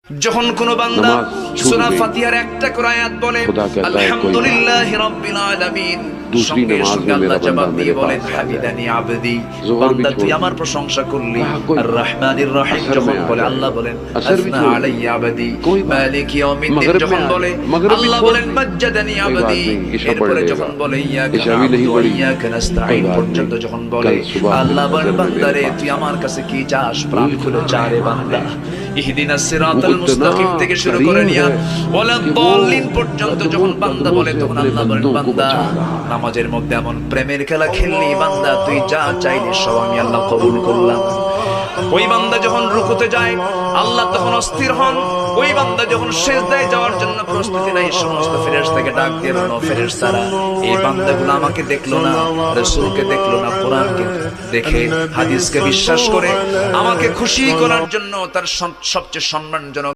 যখন কোন বান্দা সূরা ফাতিহার একটা করে আয়াত বলে আলহামদুলিল্লাহি রাব্বিল আলামিন, সঙ্গে সঙ্গে আল্লাহ জবাব দিয়ে বলেন হামিদানি আবদি, বান্দা তুই আমার প্রশংসা করলি। আর রহমানির রহিম যখন বলে আল্লাহ বলেন আসনা আলাইয়া আবদি, মালিকি ইয়াউমিদ্দিন যখন বলে আল্লাহ বলেন মাজ্জাদানি আবদি। এরপরে যখন বলে ইয়াকা না'বুদু ওয়া ইয়াকা নাস্তাঈন পর্যন্ত যখন বলে আল্লাহ বলেন বান্দারে তুই আমার কাছে কি চাস, প্রাণ খুলে চা রে বান্দা। ইহদিনাস সিরাতাল মুস্তাকিম থেকে শুরু করে নিয়া ওয়ালা দাল্লিন পর্যন্ত যখন বান্দা বলে তখন আল্লাহ বলেন বান্দা নামাজের মধ্যে এমন প্রেমের খেলা খেললি বান্দা, তুই যা চাইলি সব আমি আল্লাহ কবুল করলাম। ওই বান্দা যখন রুকুতে যায় আল্লাহ তখন অস্থির হন। ওই বান্দা যখন সিজদায় যাওয়ার জন্য প্রস্তুতি নেয় সমস্ত ফেরেশতাকে ডাক দিয়ে বলো ফেরেশতারা এই বান্দাগুলো আমাকে দেখলো না, রাসূলকে দেখলো না, কোরআনকে দেখে হাদিসকে বিশ্বাস করে আমাকে খুশি করার জন্য তার সবচেয়ে সম্মানজনক